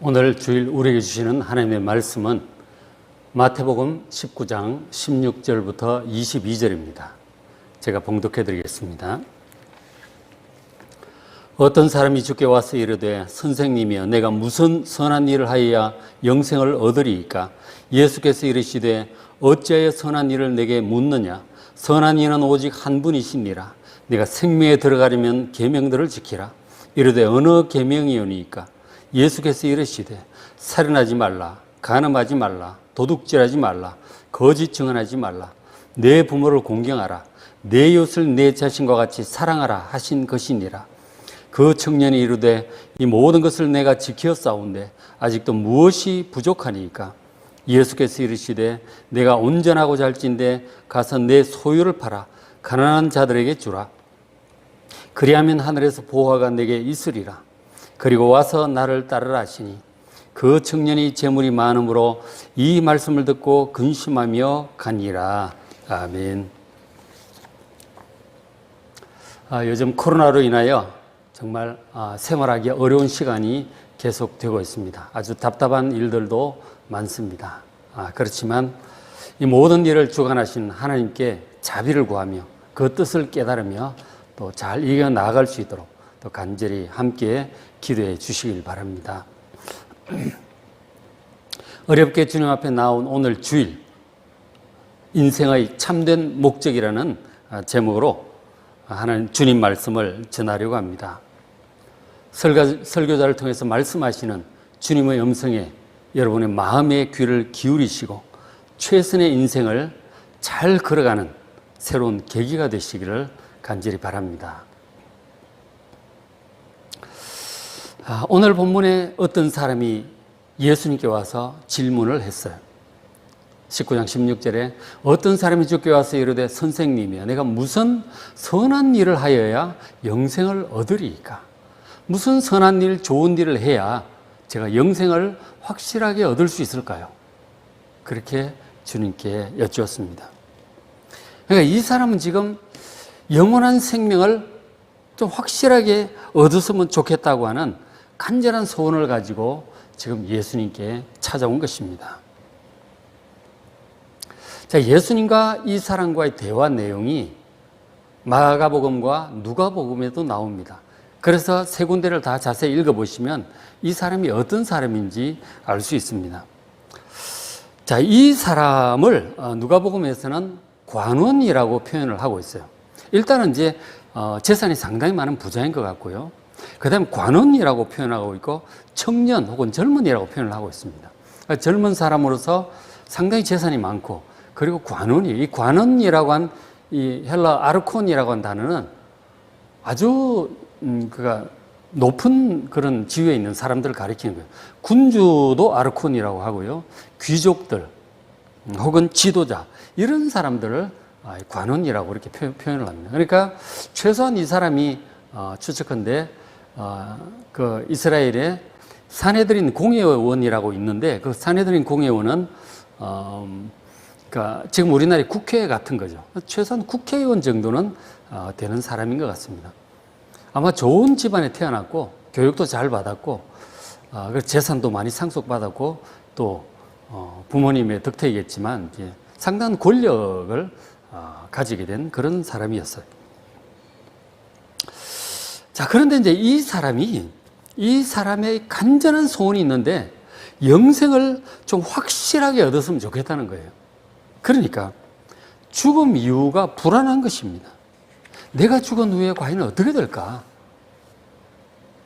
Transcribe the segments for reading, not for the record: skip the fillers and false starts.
오늘 주일 우리에게 주시는 하나님의 말씀은 마태복음 19장 16절부터 22절입니다. 제가 봉독해 드리겠습니다. 어떤 사람이 주께 와서 이르되 선생님이여 내가 무슨 선한 일을 하여야 영생을 얻으리이까? 예수께서 이르시되 어찌하여 선한 일을 내게 묻느냐? 선한 이는 오직 한 분이시니라. 네가 생명에 들어가려면 계명들을 지키라. 이르되 어느 계명이오니이까? 예수께서 이르시되 살인하지 말라, 간음하지 말라, 도둑질하지 말라, 거짓 증언하지 말라, 내 부모를 공경하라, 내 이웃을 내 자신과 같이 사랑하라 하신 것이니라. 그 청년이 이르되 이 모든 것을 내가 지켰사온데 아직도 무엇이 부족하니까? 예수께서 이르시되 내가 온전하고 잘진대 가서 내 소유를 팔아 가난한 자들에게 주라. 그리하면 하늘에서 보화가 내게 있으리라. 그리고 와서 나를 따르라 하시니 그 청년이 재물이 많음으로 이 말씀을 듣고 근심하며 가니라. 아멘. 요즘 코로나로 인하여 정말 생활하기 어려운 시간이 계속되고 있습니다. 아주 답답한 일들도 많습니다. 그렇지만 이 모든 일을 주관하신 하나님께 자비를 구하며 그 뜻을 깨달으며 또 잘 이겨 나아갈 수 있도록 또 간절히 함께 기도해 주시길 바랍니다. 어렵게 주님 앞에 나온 오늘 주일, 인생의 참된 목적이라는 제목으로 하나님 주님 말씀을 전하려고 합니다. 설교자를 통해서 말씀하시는 주님의 음성에 여러분의 마음의 귀를 기울이시고 최선의 인생을 잘 걸어가는 새로운 계기가 되시기를 간절히 바랍니다. 오늘 본문에 어떤 사람이 예수님께 와서 질문을 했어요. 19장 16절에 어떤 사람이 주께 와서 이르되 선생님이여 내가 무슨 선한 일을 하여야 영생을 얻으리이까? 무슨 선한 일, 좋은 일을 해야 제가 영생을 확실하게 얻을 수 있을까요? 그렇게 주님께 여쭈었습니다. 그러니까 이 사람은 지금 영원한 생명을 좀 확실하게 얻었으면 좋겠다고 하는 간절한 소원을 가지고 지금 예수님께 찾아온 것입니다. 자, 예수님과 이 사람과의 대화 내용이 마가복음과 누가복음에도 나옵니다. 그래서 세 군데를 다 자세히 읽어보시면 이 사람이 어떤 사람인지 알 수 있습니다. 자, 이 사람을 누가복음에서는 관원이라고 표현을 하고 있어요. 일단은 이제 재산이 상당히 많은 부자인 것 같고요. 그 다음에 관원이라고 표현하고 있고 청년 혹은 젊은이라고 표현을 하고 있습니다. 그러니까 젊은 사람으로서 상당히 재산이 많고 그리고 관원이, 이 관원이라고 한 이 헬라 아르콘이라고 한 단어는 아주 그가 높은 그런 지위에 있는 사람들을 가리키는 거예요. 군주도 아르콘이라고 하고요. 귀족들 혹은 지도자 이런 사람들을 관원이라고 이렇게 표현을 합니다. 그러니까 최소한 이 사람이 추측컨대 그 이스라엘의 산헤드린 공회원이라고 있는데 그 산헤드린 공회원은 그러니까 지금 우리나라의 국회 같은 거죠. 최소한 국회의원 정도는 되는 사람인 것 같습니다. 아마 좋은 집안에 태어났고 교육도 잘 받았고 재산도 많이 상속받았고 또 부모님의 덕택이겠지만 이제 상당한 권력을 가지게 된 그런 사람이었어요. 자, 그런데 이제 이 사람의 간절한 소원이 있는데 영생을 좀 확실하게 얻었으면 좋겠다는 거예요. 그러니까 죽음 이후가 불안한 것입니다. 내가 죽은 후에 과연 어떻게 될까?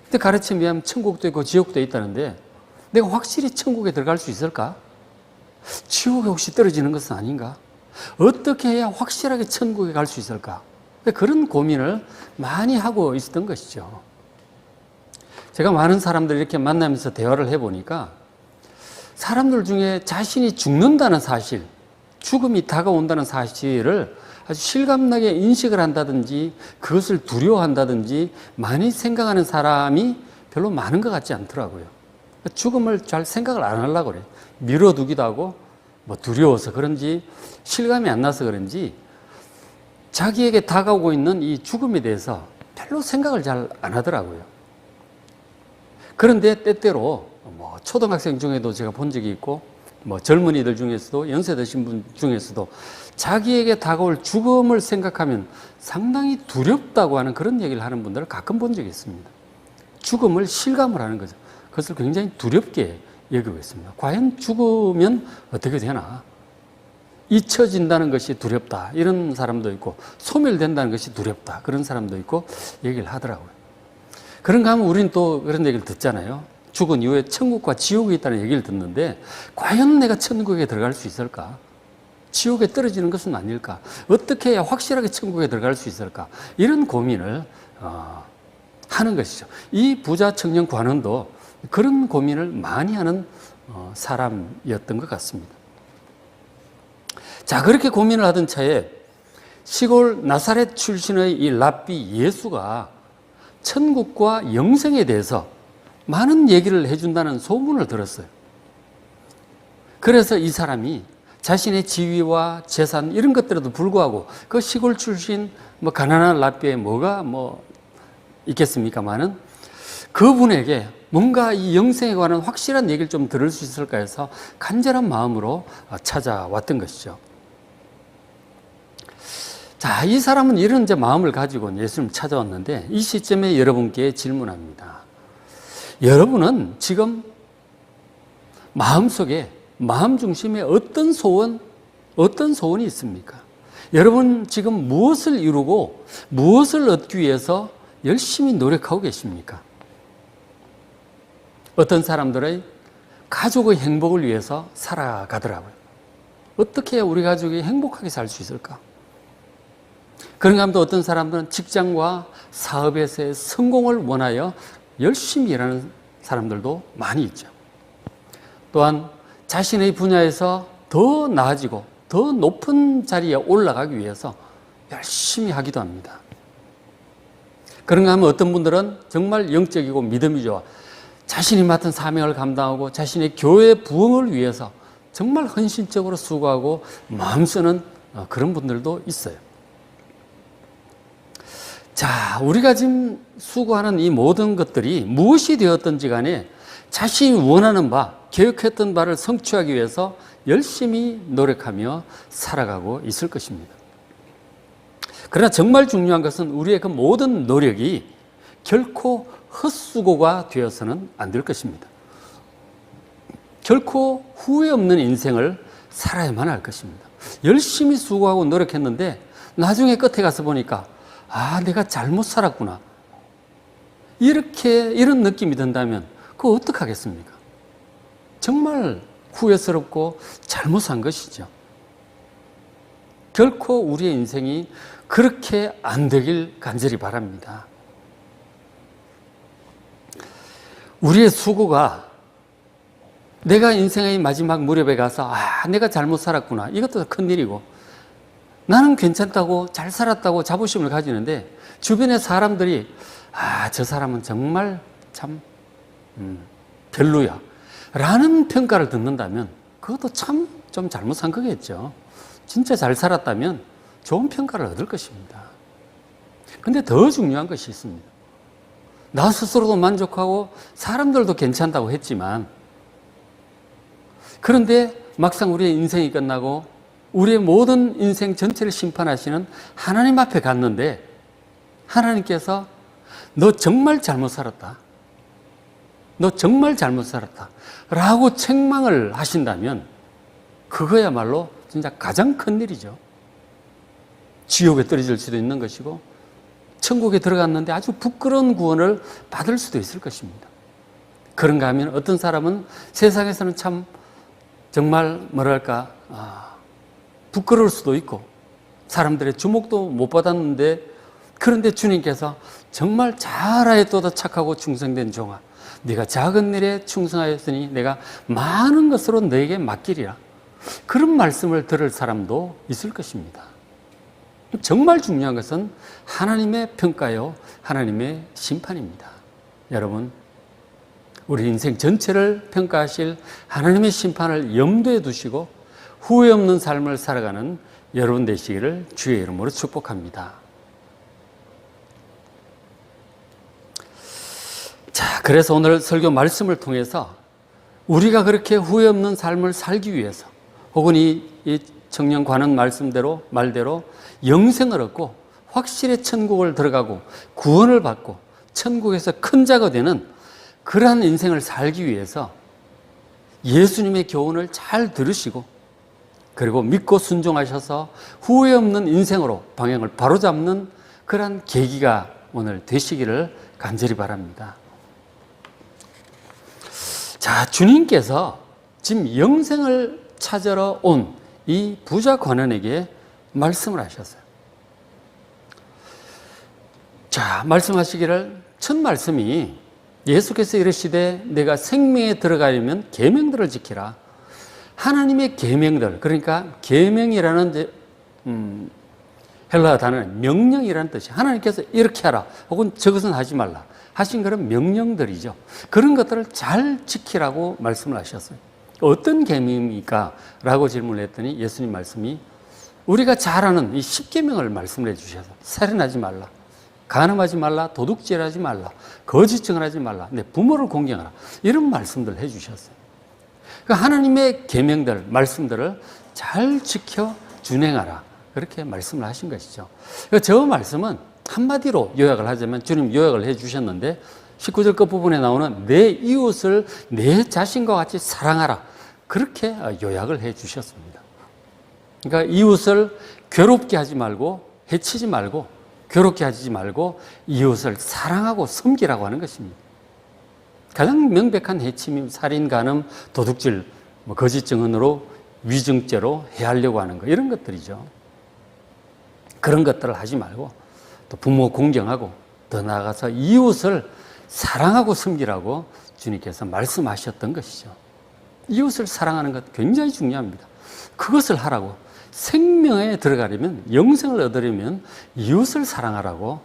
근데 가르침에 의하면 천국도 있고 지옥도 있다는데 내가 확실히 천국에 들어갈 수 있을까? 지옥에 혹시 떨어지는 것은 아닌가? 어떻게 해야 확실하게 천국에 갈 수 있을까? 그런 고민을 많이 하고 있었던 것이죠. 제가 많은 사람들 이렇게 만나면서 대화를 해보니까 사람들 중에 자신이 죽는다는 사실, 죽음이 다가온다는 사실을 아주 실감나게 인식을 한다든지 그것을 두려워한다든지 많이 생각하는 사람이 별로 많은 것 같지 않더라고요. 죽음을 잘 생각을 안 하려고 그래요. 미뤄두기도 하고 뭐 두려워서 그런지 실감이 안 나서 그런지 자기에게 다가오고 있는 이 죽음에 대해서 별로 생각을 잘 안 하더라고요. 그런데 때때로 뭐 초등학생 중에도 제가 본 적이 있고, 뭐 젊은이들 중에서도, 연세 드신 분 중에서도 자기에게 다가올 죽음을 생각하면 상당히 두렵다고 하는 그런 얘기를 하는 분들을 가끔 본 적이 있습니다. 죽음을 실감을 하는 거죠. 그것을 굉장히 두렵게 여기고 있습니다. 과연 죽으면 어떻게 되나? 잊혀진다는 것이 두렵다. 이런 사람도 있고, 소멸된다는 것이 두렵다. 그런 사람도 있고, 얘기를 하더라고요. 그런가 하면 우리는 또 그런 얘기를 듣잖아요. 죽은 이후에 천국과 지옥이 있다는 얘기를 듣는데, 과연 내가 천국에 들어갈 수 있을까? 지옥에 떨어지는 것은 아닐까? 어떻게 해야 확실하게 천국에 들어갈 수 있을까? 이런 고민을 하는 것이죠. 이 부자 청년 관원도 그런 고민을 많이 하는 사람이었던 것 같습니다. 자, 그렇게 고민을 하던 차에 시골 나사렛 출신의 이 랍비 예수가 천국과 영생에 대해서 많은 얘기를 해준다는 소문을 들었어요. 그래서 이 사람이 자신의 지위와 재산 이런 것들에도 불구하고 그 시골 출신 뭐 가난한 랍비에 뭐가 있겠습니까마는 그분에게 뭔가 이 영생에 관한 확실한 얘기를 좀 들을 수 있을까 해서 간절한 마음으로 찾아왔던 것이죠. 자, 이 사람은 이런 이제 마음을 가지고 예수님 찾아왔는데 이 시점에 여러분께 질문합니다. 여러분은 지금 마음속에, 마음 중심에 어떤 소원이 있습니까? 여러분 지금 무엇을 이루고 무엇을 얻기 위해서 열심히 노력하고 계십니까? 어떤 사람들의 가족의 행복을 위해서 살아가더라고요. 어떻게 해야 우리 가족이 행복하게 살 수 있을까? 그런가 하면 또 어떤 사람들은 직장과 사업에서의 성공을 원하여 열심히 일하는 사람들도 많이 있죠. 또한 자신의 분야에서 더 나아지고 더 높은 자리에 올라가기 위해서 열심히 하기도 합니다. 그런가 하면 어떤 분들은 정말 영적이고 믿음이 좋아 자신이 맡은 사명을 감당하고 자신의 교회 부흥을 위해서 정말 헌신적으로 수고하고 마음 쓰는 그런 분들도 있어요. 자, 우리가 지금 수고하는 이 모든 것들이 무엇이 되었든지 간에 자신이 원하는 바, 계획했던 바를 성취하기 위해서 열심히 노력하며 살아가고 있을 것입니다. 그러나 정말 중요한 것은 우리의 그 모든 노력이 결코 헛수고가 되어서는 안 될 것입니다. 결코 후회 없는 인생을 살아야만 할 것입니다. 열심히 수고하고 노력했는데 나중에 끝에 가서 보니까 내가 잘못 살았구나. 이런 느낌이 든다면 그거 어떡하겠습니까? 정말 후회스럽고 잘못 산 것이죠. 결코 우리의 인생이 그렇게 안 되길 간절히 바랍니다. 우리의 수고가 내가 인생의 마지막 무렵에 가서 내가 잘못 살았구나. 이것도 큰일이고 나는 괜찮다고 잘 살았다고 자부심을 가지는데 주변의 사람들이 저 사람은 정말 참 별로야 라는 평가를 듣는다면 그것도 참 좀 잘못 산 거겠죠. 진짜 잘 살았다면 좋은 평가를 얻을 것입니다. 근데 더 중요한 것이 있습니다. 나 스스로도 만족하고 사람들도 괜찮다고 했지만 그런데 막상 우리의 인생이 끝나고 우리의 모든 인생 전체를 심판하시는 하나님 앞에 갔는데 하나님께서 너 정말 잘못 살았다. 너 정말 잘못 살았다. 라고 책망을 하신다면 그거야말로 진짜 가장 큰 일이죠. 지옥에 떨어질 수도 있는 것이고 천국에 들어갔는데 아주 부끄러운 구원을 받을 수도 있을 것입니다. 그런가 하면 어떤 사람은 세상에서는 참 정말 부끄러울 수도 있고 사람들의 주목도 못 받았는데 그런데 주님께서 정말 잘하였도다 착하고 충성된 종아 네가 작은 일에 충성하였으니 내가 많은 것으로 너에게 맡기리라. 그런 말씀을 들을 사람도 있을 것입니다. 정말 중요한 것은 하나님의 평가요 하나님의 심판입니다. 여러분 우리 인생 전체를 평가하실 하나님의 심판을 염두에 두시고 후회 없는 삶을 살아가는 여러분 되시기를 주의 이름으로 축복합니다. 자, 그래서 오늘 설교 말씀을 통해서 우리가 그렇게 후회 없는 삶을 살기 위해서 혹은 이 청년 관원 말대로 영생을 얻고 확실히 천국을 들어가고 구원을 받고 천국에서 큰 자가 되는 그러한 인생을 살기 위해서 예수님의 교훈을 잘 들으시고 그리고 믿고 순종하셔서 후회 없는 인생으로 방향을 바로잡는 그러한 계기가 오늘 되시기를 간절히 바랍니다. 자, 주님께서 지금 영생을 찾으러 온 이 부자 관원에게 말씀을 하셨어요. 자, 말씀하시기를 첫 말씀이 예수께서 이르시되 내가 생명에 들어가려면 계명들을 지키라. 하나님의 계명들, 그러니까 계명이라는 헬라어 단어는 명령이라는 뜻이 하나님께서 이렇게 하라 혹은 저것은 하지 말라 하신 그런 명령들이죠. 그런 것들을 잘 지키라고 말씀을 하셨어요. 어떤 계명입니까? 라고 질문을 했더니 예수님 말씀이 우리가 잘 아는 이 10계명을 말씀을 해주셔서 살인하지 말라, 간음하지 말라, 도둑질하지 말라, 거짓증을 하지 말라, 내 부모를 공경하라 이런 말씀들을 해주셨어요. 그러니까 하나님의 계명들, 말씀들을 잘 지켜 준행하라 그렇게 말씀을 하신 것이죠. 그러니까 저 말씀은 한마디로 요약을 하자면 주님 요약을 해주셨는데 19절 끝부분에 나오는 내 이웃을 내 자신과 같이 사랑하라 그렇게 요약을 해주셨습니다. 그러니까 이웃을 괴롭게 하지 말고 해치지 말고 괴롭게 하지 말고 이웃을 사랑하고 섬기라고 하는 것입니다. 가장 명백한 해침이 살인, 간음, 도둑질, 거짓 증언으로 위증죄로 해하려고 하는 거 이런 것들이죠. 그런 것들을 하지 말고 또 부모 공경하고 더 나아가서 이웃을 사랑하고 섬기라고 주님께서 말씀하셨던 것이죠. 이웃을 사랑하는 것 굉장히 중요합니다. 그것을 하라고 생명에 들어가려면 영생을 얻으려면 이웃을 사랑하라고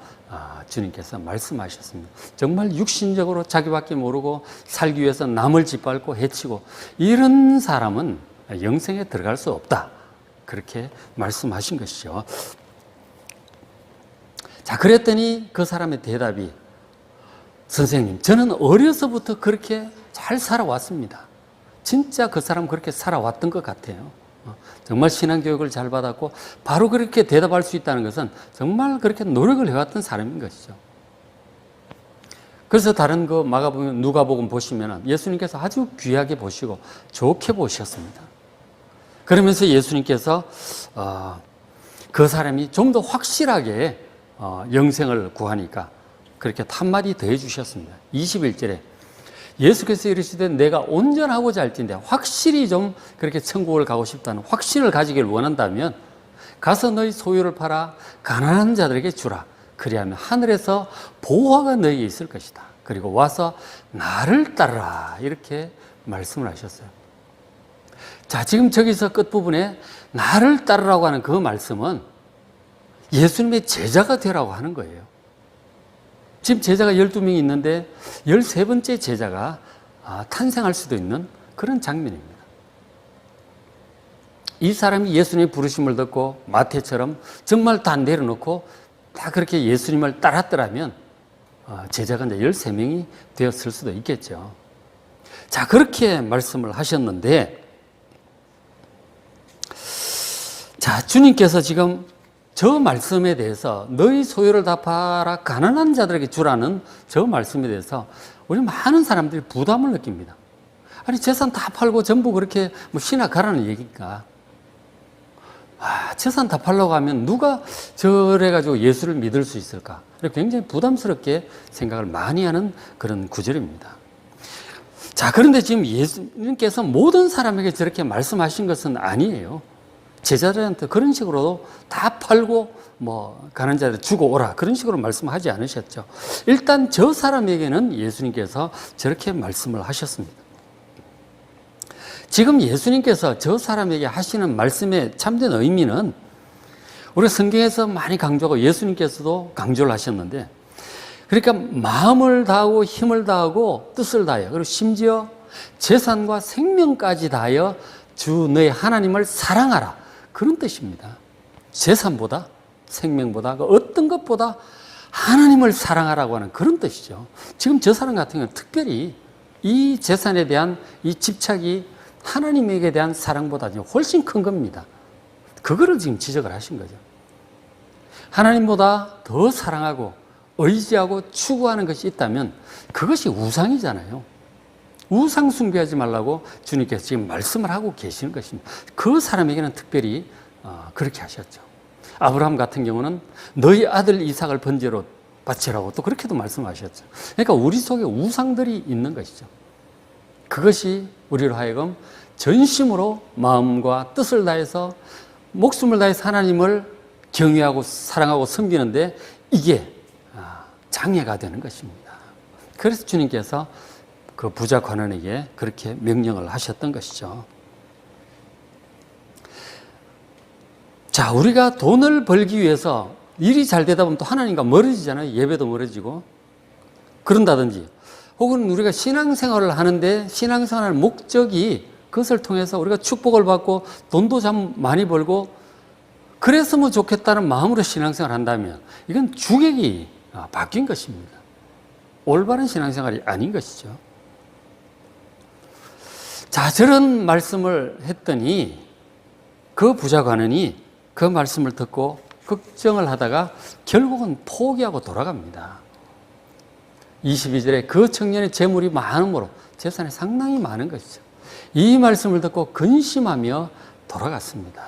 주님께서 말씀하셨습니다. 정말 육신적으로 자기밖에 모르고 살기 위해서 남을 짓밟고 해치고 이런 사람은 영생에 들어갈 수 없다. 그렇게 말씀하신 것이죠. 자, 그랬더니 그 사람의 대답이 선생님, 저는 어려서부터 그렇게 잘 살아왔습니다. 진짜 그 사람 그렇게 살아왔던 것 같아요. 정말 신앙교육을 잘 받았고 바로 그렇게 대답할 수 있다는 것은 정말 그렇게 노력을 해왔던 사람인 것이죠. 그래서 다른 그 마가복음, 누가복음 보시면 예수님께서 아주 귀하게 보시고 좋게 보셨습니다. 그러면서 예수님께서 그 사람이 좀 더 확실하게 영생을 구하니까 그렇게 한마디 더 해주셨습니다. 21절에 예수께서 이르시되 내가 온전하고자 할진대 확실히 좀 그렇게 천국을 가고 싶다는 확신을 가지길 원한다면 가서 너희 소유를 팔아 가난한 자들에게 주라. 그리하면 하늘에서 보화가 너희에게 있을 것이다. 그리고 와서 나를 따르라. 이렇게 말씀을 하셨어요. 자, 지금 저기서 끝부분에 나를 따르라고 하는 그 말씀은 예수님의 제자가 되라고 하는 거예요. 지금 제자가 12명이 있는데 13번째 제자가 탄생할 수도 있는 그런 장면입니다. 이 사람이 예수님의 부르심을 듣고 마태처럼 정말 다 내려놓고 다 그렇게 예수님을 따랐더라면 제자가 이제 13명이 되었을 수도 있겠죠. 자, 그렇게 말씀을 하셨는데 자, 주님께서 지금 저 말씀에 대해서 너희 소유를 다 팔아 가난한 자들에게 주라는 저 말씀에 대해서 우리 많은 사람들이 부담을 느낍니다. 아니, 재산 다 팔고 전부 그렇게 신학하라는 얘기인가? 재산 다 팔려고 하면 누가 저래가지고 예수를 믿을 수 있을까? 굉장히 부담스럽게 생각을 많이 하는 그런 구절입니다. 자, 그런데 지금 예수님께서 모든 사람에게 저렇게 말씀하신 것은 아니에요. 제자들한테 그런 식으로 다 팔고 가난한 자들 주고 오라 그런 식으로 말씀하지 않으셨죠. 일단 저 사람에게는 예수님께서 저렇게 말씀을 하셨습니다. 지금 예수님께서 저 사람에게 하시는 말씀의 참된 의미는 우리가 성경에서 많이 강조하고 예수님께서도 강조를 하셨는데 그러니까 마음을 다하고 힘을 다하고 뜻을 다하여 그리고 심지어 재산과 생명까지 다하여 주 너의 하나님을 사랑하라 그런 뜻입니다. 재산보다 생명보다 어떤 것보다 하나님을 사랑하라고 하는 그런 뜻이죠. 지금 저 사람 같은 경우는 특별히 이 재산에 대한 이 집착이 하나님에게 대한 사랑보다 훨씬 큰 겁니다. 그거를 지금 지적을 하신 거죠. 하나님보다 더 사랑하고 의지하고 추구하는 것이 있다면 그것이 우상이잖아요. 우상 숭배하지 말라고 주님께서 지금 말씀을 하고 계시는 것입니다. 그 사람에게는 특별히 그렇게 하셨죠. 아브라함 같은 경우는 너희 아들 이삭을 번제로 바치라고 또 그렇게도 말씀하셨죠. 그러니까 우리 속에 우상들이 있는 것이죠. 그것이 우리로 하여금 전심으로 마음과 뜻을 다해서 목숨을 다해서 하나님을 경외하고 사랑하고 섬기는데 이게 장애가 되는 것입니다. 그래서 주님께서 그 부자 관원에게 그렇게 명령을 하셨던 것이죠. 자, 우리가 돈을 벌기 위해서 일이 잘 되다 보면 또 하나님과 멀어지잖아요. 예배도 멀어지고 그런다든지, 혹은 우리가 신앙생활을 하는데 신앙생활 목적이 그것을 통해서 우리가 축복을 받고 돈도 참 많이 벌고 그랬으면 좋겠다는 마음으로 신앙생활을 한다면 이건 주객이 바뀐 것입니다. 올바른 신앙생활이 아닌 것이죠. 자, 저런 말씀을 했더니 그 부자 관원이 그 말씀을 듣고 걱정을 하다가 결국은 포기하고 돌아갑니다. 22절에 그 청년의 재물이 많음으로 재산이 상당히 많은 것이죠. 이 말씀을 듣고 근심하며 돌아갔습니다.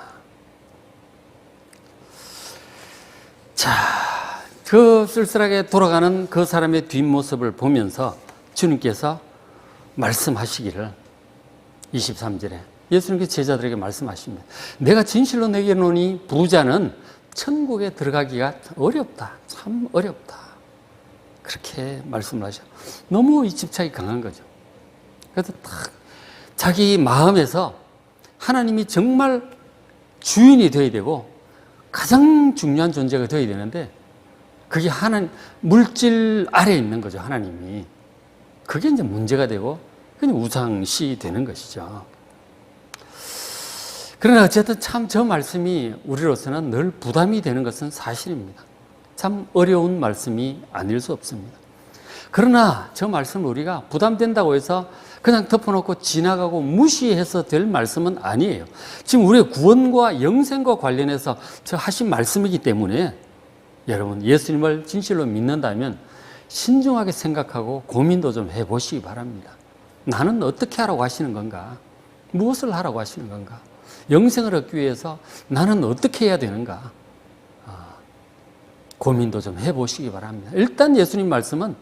자, 그 쓸쓸하게 돌아가는 그 사람의 뒷모습을 보면서 주님께서 말씀하시기를 23절에 예수님께서 제자들에게 말씀하십니다. 내가 진실로 내게 이르노니 부자는 천국에 들어가기가 어렵다. 참 어렵다. 그렇게 말씀을 하셔. 너무 이 집착이 강한 거죠. 그래서 딱 자기 마음에서 하나님이 정말 주인이 되어야 되고 가장 중요한 존재가 되어야 되는데 그게 하나님, 물질 아래에 있는 거죠. 하나님이. 그게 이제 문제가 되고 그게 우상시 되는 것이죠. 그러나 어쨌든 참 저 말씀이 우리로서는 늘 부담이 되는 것은 사실입니다. 참 어려운 말씀이 아닐 수 없습니다. 그러나 저 말씀을 우리가 부담된다고 해서 그냥 덮어놓고 지나가고 무시해서 될 말씀은 아니에요. 지금 우리의 구원과 영생과 관련해서 저 하신 말씀이기 때문에 여러분 예수님을 진실로 믿는다면 신중하게 생각하고 고민도 좀 해보시기 바랍니다. 나는 어떻게 하라고 하시는 건가? 무엇을 하라고 하시는 건가? 영생을 얻기 위해서 나는 어떻게 해야 되는가? 고민도 좀 해보시기 바랍니다. 일단 예수님 말씀은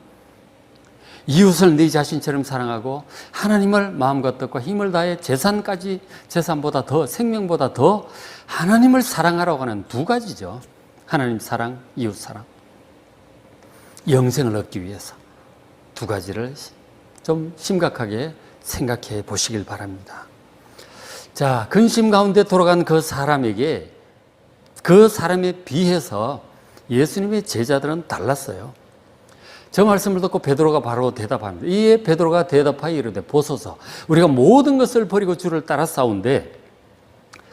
이웃을 네 자신처럼 사랑하고 하나님을 마음과 뜻과 힘을 다해 재산까지, 재산보다 더, 생명보다 더 하나님을 사랑하라고 하는 두 가지죠. 하나님 사랑, 이웃 사랑. 영생을 얻기 위해서 두 가지를 좀 심각하게 생각해 보시길 바랍니다. 자, 근심 가운데 돌아간 그 사람에게, 그 사람에 비해서 예수님의 제자들은 달랐어요. 저 말씀을 듣고 베드로가 바로 대답합니다. 이에 베드로가 대답하여 이르되 보소서 우리가 모든 것을 버리고 주를 따라 싸운데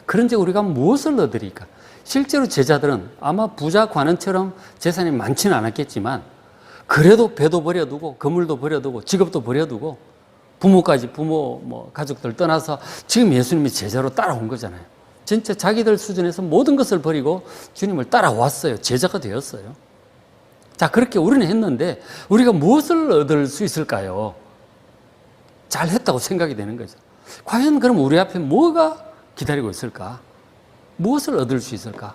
그런즉 우리가 무엇을 얻으리까? 실제로 제자들은 아마 부자 관원처럼 재산이 많지는 않았겠지만 그래도 배도 버려두고 건물도 버려두고 직업도 버려두고 부모까지 가족들 떠나서 지금 예수님이 제자로 따라온 거잖아요. 진짜 자기들 수준에서 모든 것을 버리고 주님을 따라왔어요. 제자가 되었어요. 자, 그렇게 우리는 했는데 우리가 무엇을 얻을 수 있을까요? 잘했다고 생각이 되는 거죠. 과연 그럼 우리 앞에 뭐가 기다리고 있을까? 무엇을 얻을 수 있을까?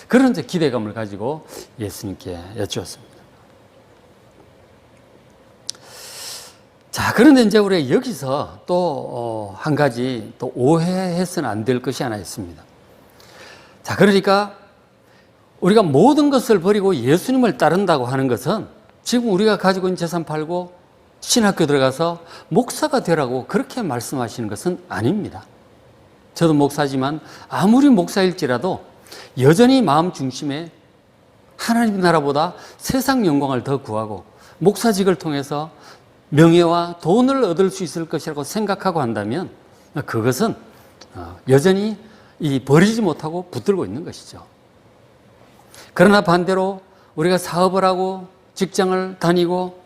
그런 이제 기대감을 가지고 예수님께 여쭈었습니다. 자, 그런데 이제 우리가 여기서 또 한 가지 또 오해해서는 안 될 것이 하나 있습니다. 자, 그러니까 우리가 모든 것을 버리고 예수님을 따른다고 하는 것은 지금 우리가 가지고 있는 재산 팔고 신학교 들어가서 목사가 되라고 그렇게 말씀하시는 것은 아닙니다. 저도 목사지만 아무리 목사일지라도 여전히 마음 중심에 하나님 나라보다 세상 영광을 더 구하고 목사직을 통해서 명예와 돈을 얻을 수 있을 것이라고 생각하고 한다면 그것은 여전히 버리지 못하고 붙들고 있는 것이죠. 그러나 반대로 우리가 사업을 하고 직장을 다니고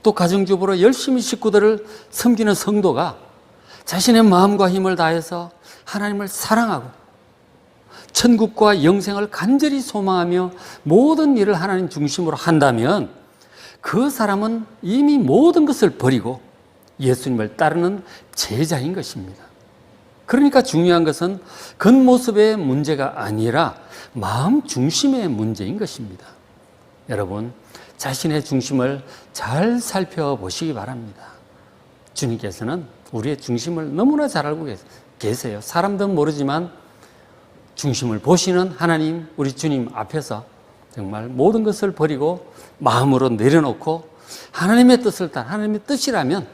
또 가정주부로 열심히 식구들을 섬기는 성도가 자신의 마음과 힘을 다해서 하나님을 사랑하고 천국과 영생을 간절히 소망하며 모든 일을 하나님 중심으로 한다면 그 사람은 이미 모든 것을 버리고 예수님을 따르는 제자인 것입니다. 그러니까 중요한 것은 겉모습의 문제가 아니라 마음 중심의 문제인 것입니다. 여러분, 자신의 중심을 잘 살펴보시기 바랍니다. 주님께서는 우리의 중심을 너무나 잘 알고 계세요. 사람들은 모르지만 중심을 보시는 하나님, 우리 주님 앞에서 정말 모든 것을 버리고 마음으로 내려놓고 하나님의 뜻을 따라, 하나님의 뜻이라면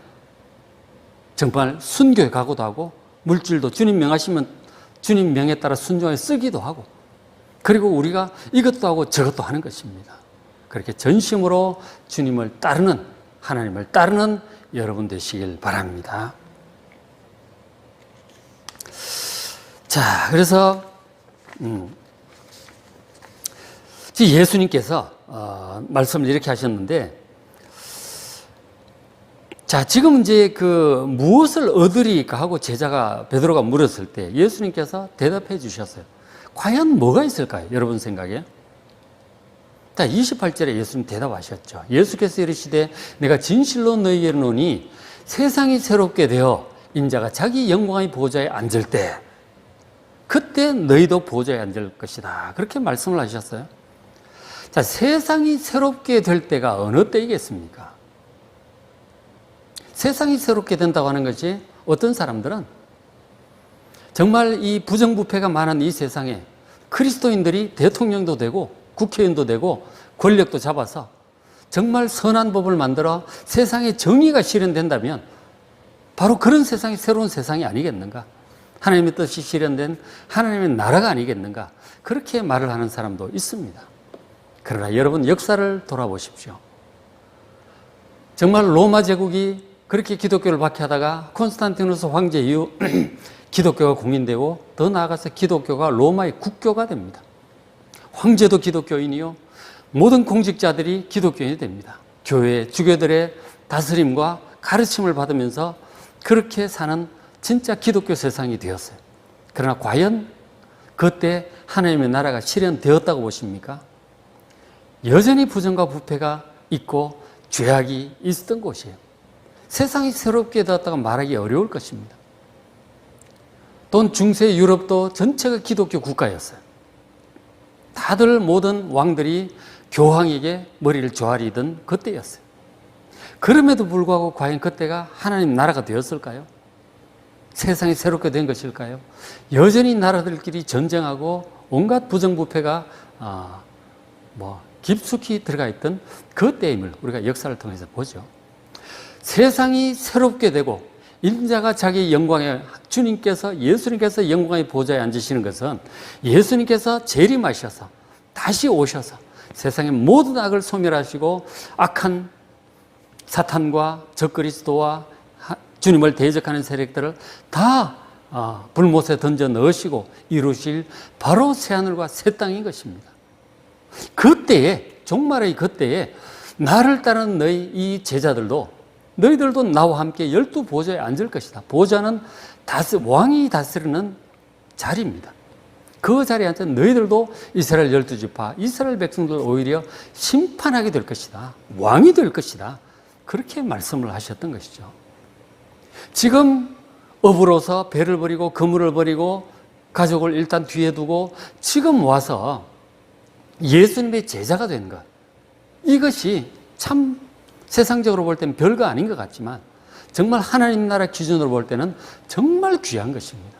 정말 순교에 가고도 하고 물질도 주님 명하시면 주님 명에 따라 순종해 쓰기도 하고 그리고 우리가 이것도 하고 저것도 하는 것입니다. 그렇게 전심으로 주님을 따르는, 하나님을 따르는 여러분 되시길 바랍니다. 자, 그래서 예수님께서 말씀을 이렇게 하셨는데, 자, 지금 이제 무엇을 얻으리까 하고 베드로가 물었을 때 예수님께서 대답해 주셨어요. 과연 뭐가 있을까요? 여러분 생각에? 자, 28절에 예수님 대답하셨죠. 예수께서 이르시되 내가 진실로 너희에게 이르노니 세상이 새롭게 되어 인자가 자기 영광의 보좌에 앉을 때 그때 너희도 보좌에 앉을 것이다. 그렇게 말씀을 하셨어요. 자, 세상이 새롭게 될 때가 어느 때이겠습니까? 세상이 새롭게 된다고 하는 것이 어떤 사람들은 정말 이 부정부패가 많은 이 세상에 그리스도인들이 대통령도 되고 국회의원도 되고 권력도 잡아서 정말 선한 법을 만들어 세상에 정의가 실현된다면 바로 그런 세상이 새로운 세상이 아니겠는가? 하나님의 뜻이 실현된 하나님의 나라가 아니겠는가? 그렇게 말을 하는 사람도 있습니다. 그러나 여러분 역사를 돌아보십시오. 정말 로마 제국이 그렇게 기독교를 박해하다가 콘스탄티누스 황제 이후 기독교가 공인되고 더 나아가서 기독교가 로마의 국교가 됩니다. 황제도 기독교인이요, 모든 공직자들이 기독교인이 됩니다. 교회, 주교들의 다스림과 가르침을 받으면서 그렇게 사는 진짜 기독교 세상이 되었어요. 그러나 과연 그때 하나님의 나라가 실현되었다고 보십니까? 여전히 부정과 부패가 있고 죄악이 있었던 곳이에요. 세상이 새롭게 되었다고 말하기 어려울 것입니다. 또 중세 유럽도 전체가 기독교 국가였어요. 다들 모든 왕들이 교황에게 머리를 조아리던 그때였어요. 그럼에도 불구하고 과연 그때가 하나님 나라가 되었을까요? 세상이 새롭게 된 것일까요? 여전히 나라들끼리 전쟁하고 온갖 부정부패가 깊숙이 들어가 있던 그 때임을 우리가 역사를 통해서 보죠. 세상이 새롭게 되고 인자가 자기 영광에 주님께서 예수님께서 영광의 보좌에 앉으시는 것은 예수님께서 재림하셔서 다시 오셔서 세상의 모든 악을 소멸하시고 악한 사탄과 적그리스도와 주님을 대적하는 세력들을 다 불못에 던져 넣으시고 이루실 바로 새하늘과 새 땅인 것입니다. 그때에, 종말의 그때에 나를 따르는 너희 이 제자들도 너희들도 나와 함께 12보좌에 앉을 것이다. 보좌는 왕이 다스리는 자리입니다. 그 자리에 앉아 너희들도 이스라엘 12지파, 이스라엘 백성들 오히려 심판하게 될 것이다. 왕이 될 것이다. 그렇게 말씀을 하셨던 것이죠. 지금 업으로서 배를 버리고 그물을 버리고 가족을 일단 뒤에 두고 지금 와서 예수님의 제자가 된 것, 이것이 참 세상적으로 볼 때는 별거 아닌 것 같지만 정말 하나님 나라 기준으로 볼 때는 정말 귀한 것입니다.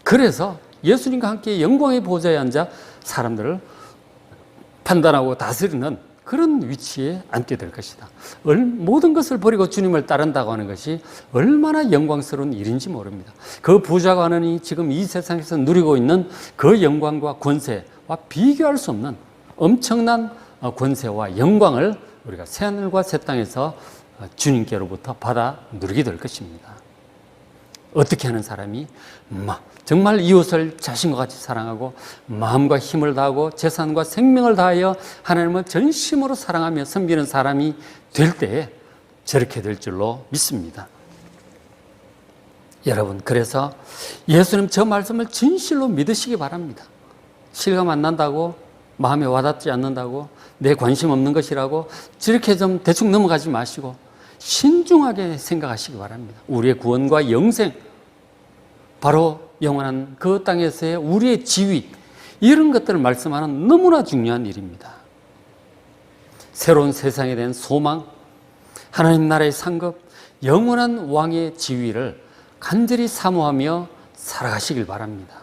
그래서 예수님과 함께 영광의 보좌에 앉아 사람들을 판단하고 다스리는 그런 위치에 앉게 될 것이다. 모든 것을 버리고 주님을 따른다고 하는 것이 얼마나 영광스러운 일인지 모릅니다. 그 부자가 하느니 지금 이 세상에서 누리고 있는 그 영광과 권세와 비교할 수 없는 엄청난 권세와 영광을 우리가 새하늘과 새 땅에서 주님께로부터 받아 누리게 될 것입니다. 어떻게 하는 사람이 정말 이웃을 자신과 같이 사랑하고 마음과 힘을 다하고 재산과 생명을 다하여 하나님을 전심으로 사랑하며 섬기는 사람이 될 때에 저렇게 될 줄로 믿습니다. 여러분, 그래서 예수님 저 말씀을 진실로 믿으시기 바랍니다. 실감 안 난다고, 마음에 와닿지 않는다고, 내 관심 없는 것이라고 저렇게 좀 대충 넘어가지 마시고 신중하게 생각하시기 바랍니다. 우리의 구원과 영생, 바로 영원한 그 땅에서의 우리의 지위, 이런 것들을 말씀하는 너무나 중요한 일입니다. 새로운 세상에 대한 소망, 하나님 나라의 상급, 영원한 왕의 지위를 간절히 사모하며 살아가시길 바랍니다.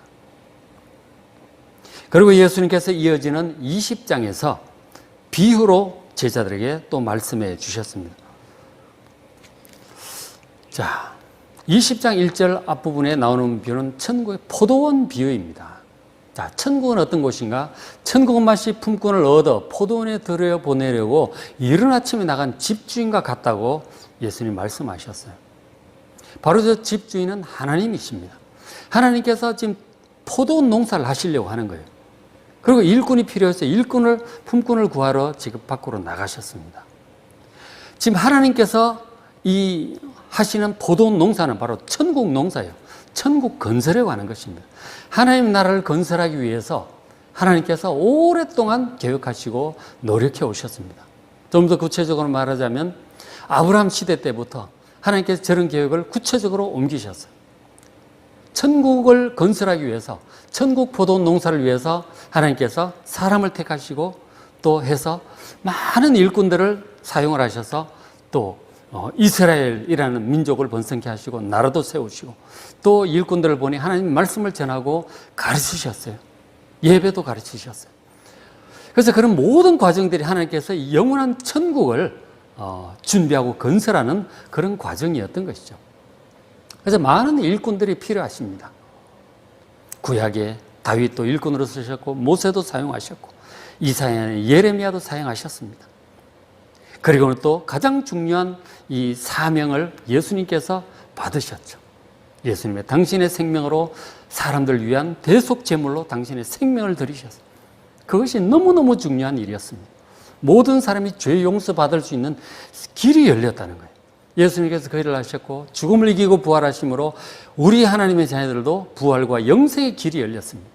그리고 예수님께서 이어지는 20장에서 비유로 제자들에게 또 말씀해 주셨습니다. 자, 20장 1절 앞부분에 나오는 비유는 천국의 포도원 비유입니다. 자, 천국은 어떤 곳인가? 천국은 마치 품꾼을 얻어 포도원에 들여 보내려고 이른 아침에 나간 집주인과 같다고 예수님 말씀하셨어요. 바로 저 집주인은 하나님이십니다. 하나님께서 지금 포도원 농사를 하시려고 하는 거예요. 그리고 일꾼이 필요해서 품꾼을 구하러 지금 밖으로 나가셨습니다. 지금 하나님께서 이 하시는 포도원 농사는 바로 천국 농사예요. 천국 건설에 관한 것입니다. 하나님 나라를 건설하기 위해서 하나님께서 오랫동안 계획하시고 노력해 오셨습니다. 좀 더 구체적으로 말하자면 아브라함 시대 때부터 하나님께서 저런 계획을 구체적으로 옮기셨어요. 천국을 건설하기 위해서, 천국 포도원 농사를 위해서 하나님께서 사람을 택하시고 또 해서 많은 일꾼들을 사용을 하셔서 또 이스라엘이라는 민족을 번성케 하시고 나라도 세우시고 또 일꾼들을 보니 하나님 말씀을 전하고 가르치셨어요. 예배도 가르치셨어요. 그래서 그런 모든 과정들이 하나님께서 영원한 천국을 준비하고 건설하는 그런 과정이었던 것이죠. 그래서 많은 일꾼들이 필요하십니다. 구약에 다윗도 일꾼으로 쓰셨고 모세도 사용하셨고 이사야, 예레미야도 사용하셨습니다. 그리고 또 가장 중요한 이 사명을 예수님께서 받으셨죠. 예수님의 당신의 생명으로 사람들 위한 대속 제물로 당신의 생명을 드리셨어요. 그것이 너무너무 중요한 일이었습니다. 모든 사람이 죄 용서받을 수 있는 길이 열렸다는 거예요. 예수님께서 그 일을 하셨고 죽음을 이기고 부활하심으로 우리 하나님의 자녀들도 부활과 영생의 길이 열렸습니다.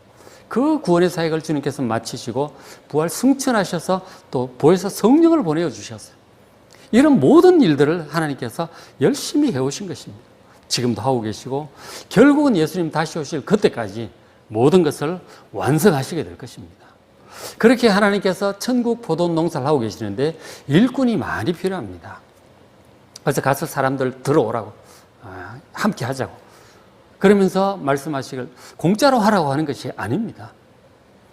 그 구원의 사역을 주님께서 마치시고 부활 승천하셔서 또 보혜사 성령을 보내주셨어요. 이런 모든 일들을 하나님께서 열심히 해오신 것입니다. 지금도 하고 계시고 결국은 예수님 다시 오실 그때까지 모든 것을 완성하시게 될 것입니다. 그렇게 하나님께서 천국 포도원 농사를 하고 계시는데 일꾼이 많이 필요합니다. 그래서 가서 사람들 들어오라고, 함께 하자고 그러면서 말씀하시길 공짜로 하라고 하는 것이 아닙니다.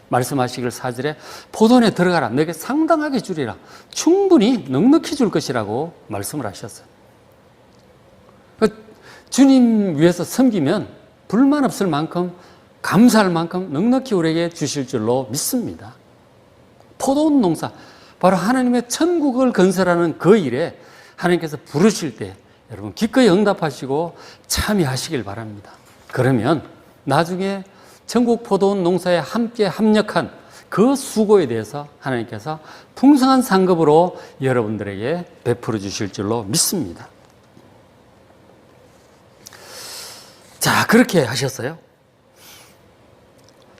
말씀하시길 4절에 포도원에 들어가라, 너에게 상당하게 주리라, 충분히 넉넉히 줄 것이라고 말씀을 하셨어요. 주님 위해서 섬기면 불만 없을 만큼, 감사할 만큼 넉넉히 우리에게 주실 줄로 믿습니다. 포도원 농사, 바로 하나님의 천국을 건설하는 그 일에 하나님께서 부르실 때 여러분 기꺼이 응답하시고 참여하시길 바랍니다. 그러면 나중에 천국 포도원 농사에 함께 합력한 그 수고에 대해서 하나님께서 풍성한 상급으로 여러분들에게 베풀어 주실 줄로 믿습니다. 자, 그렇게 하셨어요.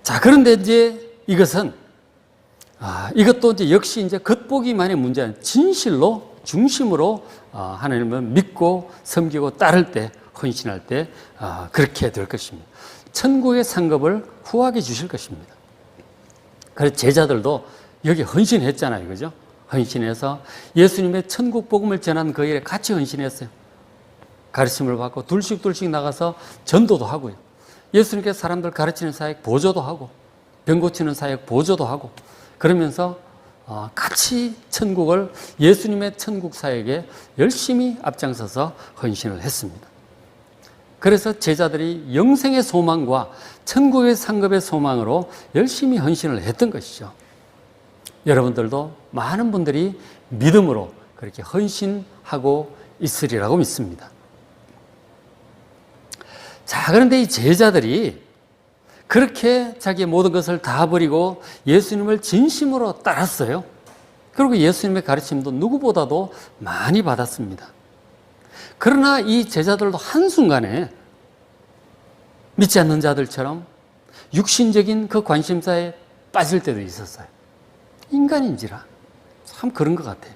자, 그런데 이제 이것은 이것도 이제 역시 이제 겉보기만의 문제 아니에요. 진실로 중심으로 하나님을 믿고 섬기고 따를 때, 헌신할 때 그렇게 될 것입니다. 천국의 상급을 후하게 주실 것입니다. 그래서 제자들도 여기 헌신했잖아요, 그죠? 헌신해서 예수님의 천국 복음을 전한 그 일에 같이 헌신했어요. 가르침을 받고 둘씩 나가서 전도도 하고요. 예수님께서 사람들 가르치는 사역 보조도 하고 병 고치는 사역 보조도 하고 그러면서 같이 천국을, 예수님의 천국 사역에 열심히 앞장서서 헌신을 했습니다. 그래서 제자들이 영생의 소망과 천국의 상급의 소망으로 열심히 헌신을 했던 것이죠. 여러분들도 많은 분들이 믿음으로 그렇게 헌신하고 있으리라고 믿습니다. 자, 그런데 이 제자들이 그렇게 자기의 모든 것을 다 버리고 예수님을 진심으로 따랐어요. 그리고 예수님의 가르침도 누구보다도 많이 받았습니다. 그러나 이 제자들도 한순간에 믿지 않는 자들처럼 육신적인 그 관심사에 빠질 때도 있었어요. 인간인지라. 참 그런 것 같아요.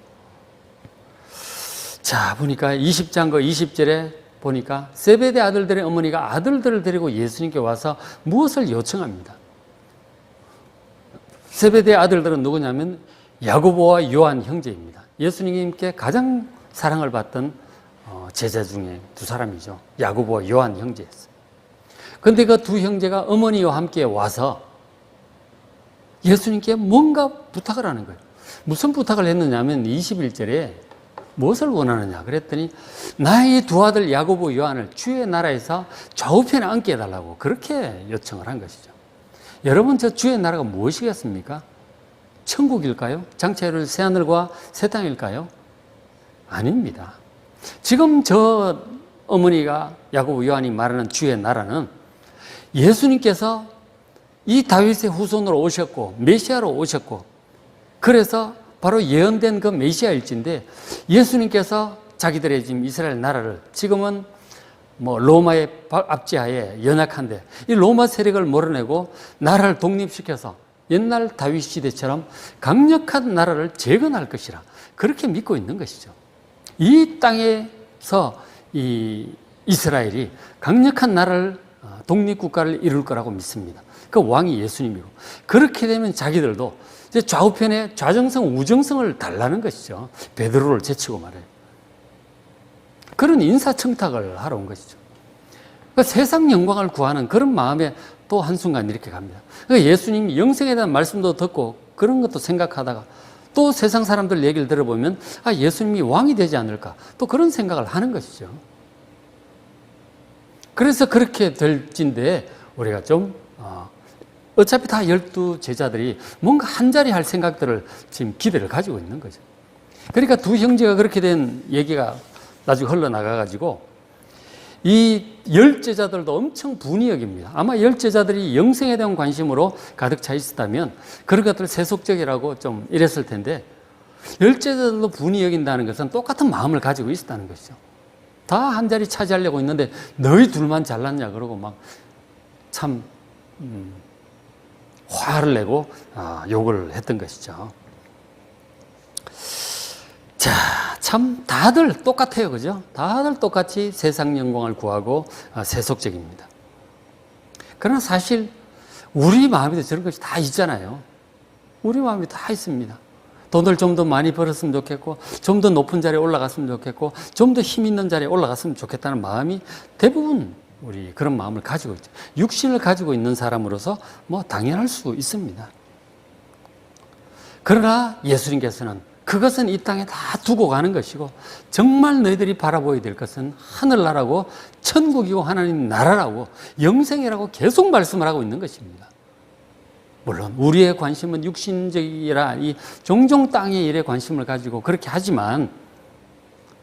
자, 보니까 20장과 20절에 보니까 세베대 아들들의 어머니가 아들들을 데리고 예수님께 와서 무엇을 요청합니다. 세베대 아들들은 누구냐면 야고보와 요한 형제입니다. 예수님께 가장 사랑을 받던 제자 중에 두 사람이죠. 야고보와 요한 형제였어요. 그런데 그 두 형제가 어머니와 함께 와서 예수님께 뭔가 부탁을 하는 거예요. 무슨 부탁을 했느냐면 21절에 무엇을 원하느냐 그랬더니 나의 두 아들 야고보 요한을 주의 나라에서 좌우편에 앉게 해달라고 그렇게 요청을 한 것이죠. 여러분, 저 주의 나라가 무엇이겠습니까? 천국일까요? 장차를 새하늘과 새 땅일까요? 아닙니다. 지금 저 어머니가 야고보 요한이 말하는 주의 나라는 예수님께서 이 다윗의 후손으로 오셨고 메시아로 오셨고, 그래서 바로 예언된 그 메시아일진데 예수님께서 자기들의 지금 이스라엘 나라를 지금은 뭐 로마의 압제하에 연약한데 이 로마 세력을 몰아내고 나라를 독립시켜서 옛날 다윗 시대처럼 강력한 나라를 재건할 것이라 그렇게 믿고 있는 것이죠. 이 땅에서 이 이스라엘이 강력한 나라를 독립국가를 이룰 거라고 믿습니다. 그 왕이 예수님이고, 그렇게 되면 자기들도 이제 좌우편에 좌정성, 우정성을 달라는 것이죠. 베드로를 제치고 말해요. 그런 인사청탁을 하러 온 것이죠. 그러니까 세상 영광을 구하는 그런 마음에 또 한순간 이렇게 갑니다. 그러니까 예수님이 영생에 대한 말씀도 듣고 그런 것도 생각하다가 또 세상 사람들 얘기를 들어보면 예수님이 왕이 되지 않을까, 또 그런 생각을 하는 것이죠. 그래서 그렇게 될진데 우리가 좀 어차피 다 12제자들이 뭔가 한 자리 할 생각들을 지금 기대를 가지고 있는 거죠. 그러니까 두 형제가 그렇게 된 얘기가 나중에 흘러나가가지고 이 10제자들도 엄청 분이 여깁니다. 아마 10제자들이 영생에 대한 관심으로 가득 차 있었다면 그런 것들 세속적이라고 좀 이랬을 텐데, 10제자들도 분이 여긴다는 것은 똑같은 마음을 가지고 있었다는 것이죠. 다 한 자리 차지하려고 있는데 너희 둘만 잘났냐 그러고 막 참 화를 내고 욕을 했던 것이죠. 자, 참 다들 똑같아요, 그죠? 다들 똑같이 세상 영광을 구하고 세속적입니다. 그러나 사실 우리 마음에도 저런 것이 다 있잖아요. 우리 마음에 다 있습니다. 돈을 좀 더 많이 벌었으면 좋겠고, 좀 더 높은 자리에 올라갔으면 좋겠고, 좀 더 힘 있는 자리에 올라갔으면 좋겠다는 마음이 대부분 우리 그런 마음을 가지고 있죠. 육신을 가지고 있는 사람으로서 뭐 당연할 수 있습니다. 그러나 예수님께서는 그것은 이 땅에 다 두고 가는 것이고, 정말 너희들이 바라보아야 될 것은 하늘나라고 천국이고 하나님 나라라고 영생이라고 계속 말씀을 하고 있는 것입니다. 물론 우리의 관심은 육신적이라 이 종종 땅의 일에 관심을 가지고 그렇게 하지만,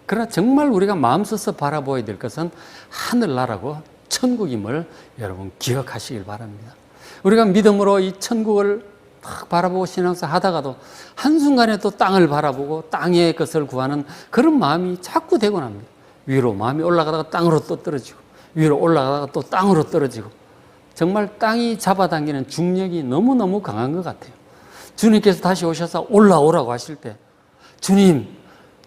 그러나 정말 우리가 마음 써서 바라보아야 될 것은 하늘나라고 천국임을 여러분 기억하시길 바랍니다. 우리가 믿음으로 이 천국을 딱 바라보고 신앙생활 하다가도 한순간에 또 땅을 바라보고 땅의 것을 구하는 그런 마음이 자꾸 되곤 합니다. 위로 마음이 올라가다가 땅으로 또 떨어지고, 위로 올라가다가 또 땅으로 떨어지고, 정말 땅이 잡아당기는 중력이 너무너무 강한 것 같아요. 주님께서 다시 오셔서 올라오라고 하실 때, 주님,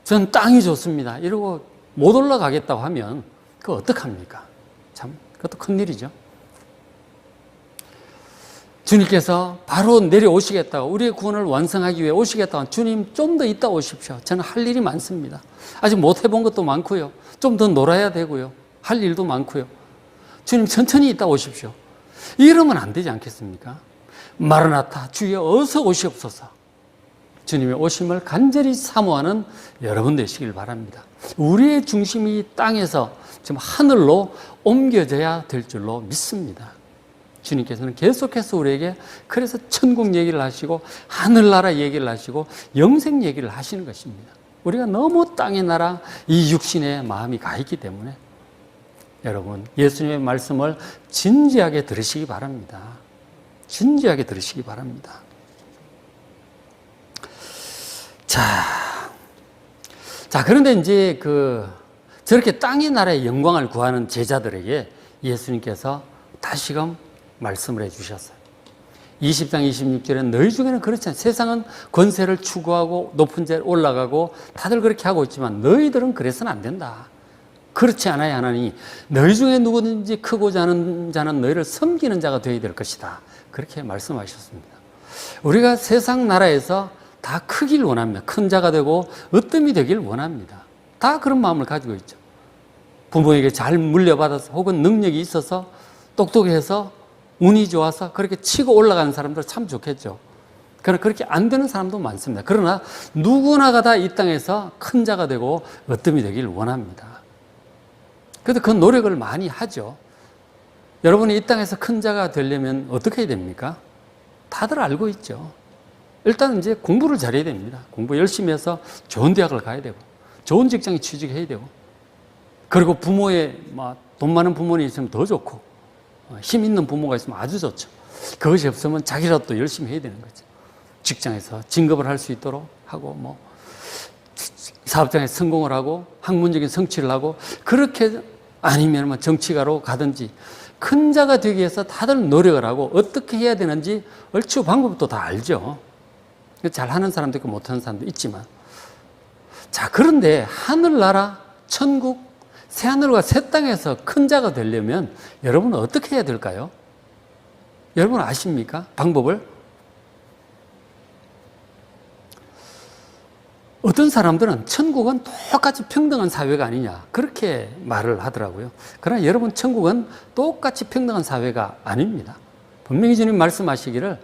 전 땅이 좋습니다, 이러고 못 올라가겠다고 하면 그거 어떡합니까? 참, 그것도 큰일이죠. 주님께서 바로 내려오시겠다고, 우리의 구원을 완성하기 위해 오시겠다고, 주님 좀 더 있다 오십시오. 저는 할 일이 많습니다. 아직 못 해본 것도 많고요. 좀 더 놀아야 되고요. 할 일도 많고요. 주님 천천히 있다 오십시오. 이러면 안 되지 않겠습니까? 마라나타, 주여 어서 오시옵소서. 주님의 오심을 간절히 사모하는 여러분 되시길 바랍니다. 우리의 중심이 땅에서 지금 하늘로 옮겨져야 될 줄로 믿습니다. 주님께서는 계속해서 우리에게 그래서 천국 얘기를 하시고 하늘나라 얘기를 하시고 영생 얘기를 하시는 것입니다. 우리가 너무 땅의 나라, 이 육신에 마음이 가 있기 때문에 여러분 예수님의 말씀을 진지하게 들으시기 바랍니다. 진지하게 들으시기 바랍니다. 자, 그런데 이제 저렇게 땅의 나라의 영광을 구하는 제자들에게 예수님께서 다시금 말씀을 해주셨어요. 20장 26절에 너희 중에는 그렇지 않아. 세상은 권세를 추구하고 높은 데 올라가고 다들 그렇게 하고 있지만 너희들은 그래서는 안 된다. 그렇지 않아야 하나니 너희 중에 누구든지 크고자 하는 자는 너희를 섬기는 자가 되어야 될 것이다. 그렇게 말씀하셨습니다. 우리가 세상 나라에서 다 크길 원합니다. 큰 자가 되고 으뜸이 되길 원합니다. 다 그런 마음을 가지고 있죠. 부모에게 잘 물려받아서 혹은 능력이 있어서 똑똑해서 운이 좋아서 그렇게 치고 올라가는 사람들 참 좋겠죠. 그러나 그렇게 안 되는 사람도 많습니다. 그러나 누구나가 다 이 땅에서 큰 자가 되고 으뜸이 되길 원합니다. 그래서 그 노력을 많이 하죠. 여러분이 이 땅에서 큰 자가 되려면 어떻게 해야 됩니까? 다들 알고 있죠. 일단 이제 공부를 잘해야 됩니다. 공부 열심히 해서 좋은 대학을 가야 되고 좋은 직장에 취직해야 되고 그리고 부모의 돈 많은 부모님이 있으면 더 좋고 힘 있는 부모가 있으면 아주 좋죠. 그것이 없으면 자기라도 또 열심히 해야 되는 거죠. 직장에서 진급을 할 수 있도록 하고 사업장에 성공을 하고 학문적인 성취를 하고 그렇게 아니면 정치가로 가든지 큰 자가 되기 위해서 다들 노력을 하고 어떻게 해야 되는지 얼추 방법도 다 알죠. 잘하는 사람도 있고 못하는 사람도 있지만 자 그런데 하늘나라 천국 새하늘과 새 땅에서 큰 자가 되려면 여러분은 어떻게 해야 될까요? 여러분 아십니까? 방법을? 어떤 사람들은 천국은 똑같이 평등한 사회가 아니냐 그렇게 말을 하더라고요. 그러나 여러분 천국은 똑같이 평등한 사회가 아닙니다. 분명히 주님 말씀하시기를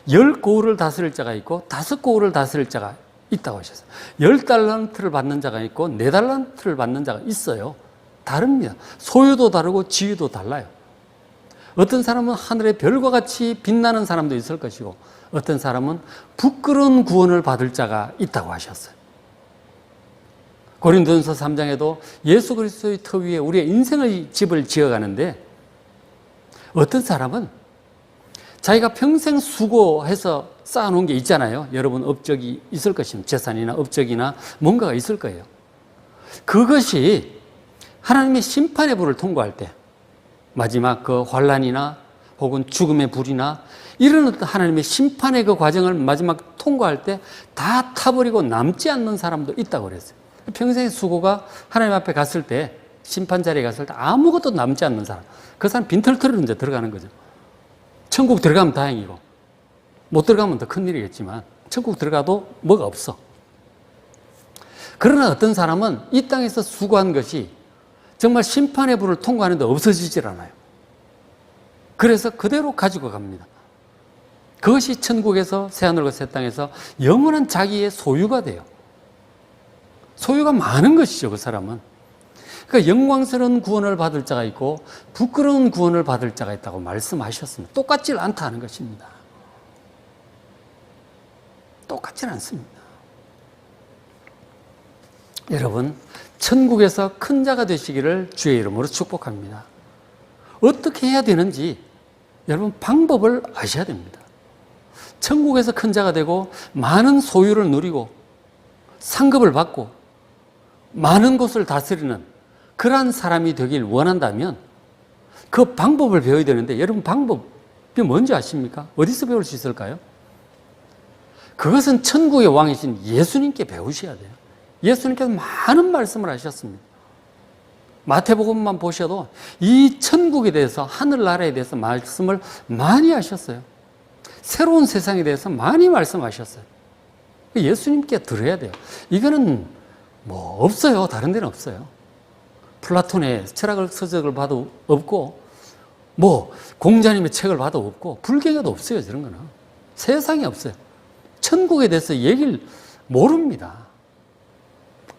10고을을 다스릴 자가 있고 5고을을 다스릴 자가 있다고 하셨어요. 10달란트를 받는 자가 있고 4달란트를 받는 자가 있어요. 다릅니다. 소유도 다르고 지위도 달라요. 어떤 사람은 하늘의 별과 같이 빛나는 사람도 있을 것이고 어떤 사람은 부끄러운 구원을 받을 자가 있다고 하셨어요. 고린도전서 3장에도 예수 그리스도의 터 위에 우리의 인생의 집을 지어가는데 어떤 사람은 자기가 평생 수고해서 쌓아놓은 게 있잖아요. 여러분 업적이 있을 것입니다. 재산이나 업적이나 뭔가가 있을 거예요. 그것이 하나님의 심판의 불을 통과할 때 마지막 그 환난이나 혹은 죽음의 불이나 이런 어떤 하나님의 심판의 그 과정을 마지막 통과할 때 다 타버리고 남지 않는 사람도 있다고 그랬어요. 평생의 수고가 하나님 앞에 갔을 때 심판 자리에 갔을 때 아무것도 남지 않는 사람 그 사람 빈털터리로 이제 들어가는 거죠. 천국 들어가면 다행이고 못 들어가면 더 큰일이겠지만 천국 들어가도 뭐가 없어. 그러나 어떤 사람은 이 땅에서 수고한 것이 정말 심판의 불을 통과하는데 없어지질 않아요. 그래서 그대로 가지고 갑니다. 그것이 천국에서 새하늘과 새 땅에서 영원한 자기의 소유가 돼요. 소유가 많은 것이죠, 그 사람은. 그러니까 영광스러운 구원을 받을 자가 있고 부끄러운 구원을 받을 자가 있다고 말씀하셨습니다. 똑같지 않다는 것입니다. 똑같지 않습니다. 여러분, 천국에서 큰 자가 되시기를 주의 이름으로 축복합니다. 어떻게 해야 되는지 여러분 방법을 아셔야 됩니다. 천국에서 큰 자가 되고 많은 소유를 누리고 상급을 받고 많은 곳을 다스리는 그러한 사람이 되길 원한다면 그 방법을 배워야 되는데 여러분 방법이 뭔지 아십니까? 어디서 배울 수 있을까요? 그것은 천국의 왕이신 예수님께 배우셔야 돼요. 예수님께서 많은 말씀을 하셨습니다. 마태복음만 보셔도 이 천국에 대해서 하늘나라에 대해서 말씀을 많이 하셨어요. 새로운 세상에 대해서 많이 말씀하셨어요. 예수님께 들어야 돼요. 이거는 뭐 없어요. 다른 데는 없어요. 플라톤의 철학을 서적을 봐도 없고 뭐 공자님의 책을 봐도 없고 불경에도 없어요. 저런 거는. 세상에 없어요. 천국에 대해서 얘기를 모릅니다.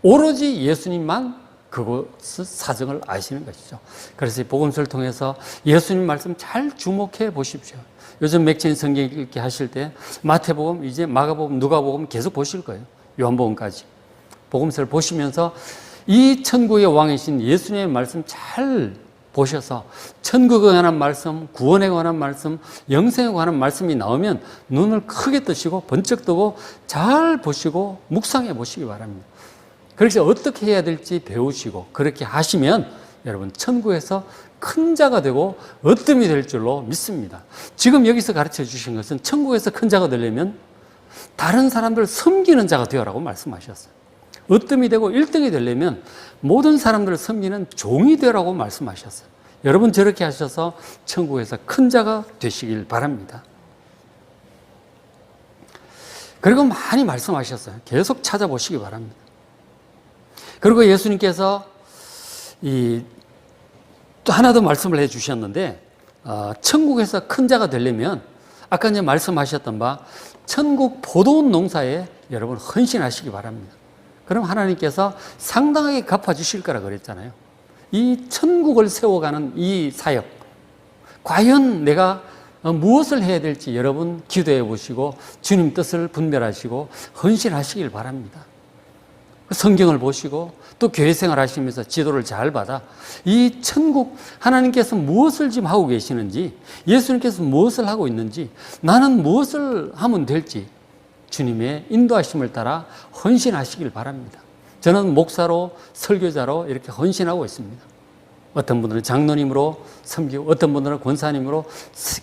오로지 예수님만 그곳 사정을 아시는 것이죠. 그래서 이 복음서를 통해서 예수님 말씀 잘 주목해 보십시오. 요즘 맥체인 성경 읽기 하실 때 마태복음, 이제 마가복음, 누가복음 계속 보실 거예요. 요한복음까지. 복음서를 보시면서 이 천국의 왕이신 예수님의 말씀 잘 보셔서 천국에 관한 말씀, 구원에 관한 말씀, 영생에 관한 말씀이 나오면 눈을 크게 뜨시고 번쩍 뜨고 잘 보시고 묵상해 보시기 바랍니다. 그래서 어떻게 해야 될지 배우시고 그렇게 하시면 여러분 천국에서 큰 자가 되고 으뜸이 될 줄로 믿습니다. 지금 여기서 가르쳐 주신 것은 천국에서 큰 자가 되려면 다른 사람들을 섬기는 자가 되어라고 말씀하셨어요. 으뜸이 되고 1등이 되려면 모든 사람들을 섬기는 종이 되라고 말씀하셨어요. 여러분 저렇게 하셔서 천국에서 큰 자가 되시길 바랍니다. 그리고 많이 말씀하셨어요. 계속 찾아보시기 바랍니다. 그리고 예수님께서 또 하나 더 말씀을 해 주셨는데, 천국에서 큰 자가 되려면 아까 이제 말씀하셨던 바 천국 포도원 농사에 여러분 헌신하시기 바랍니다. 그럼 하나님께서 상당하게 갚아주실 거라 그랬잖아요. 이 천국을 세워가는 이 사역, 과연 내가 무엇을 해야 될지 여러분 기도해 보시고 주님 뜻을 분별하시고 헌신하시길 바랍니다. 성경을 보시고 또 교회 생활 하시면서 지도를 잘 받아 이 천국 하나님께서 무엇을 지금 하고 계시는지, 예수님께서 무엇을 하고 있는지, 나는 무엇을 하면 될지 주님의 인도하심을 따라 헌신하시길 바랍니다. 저는 목사로 설교자로 이렇게 헌신하고 있습니다. 어떤 분들은 장로님으로 섬기고, 어떤 분들은 권사님으로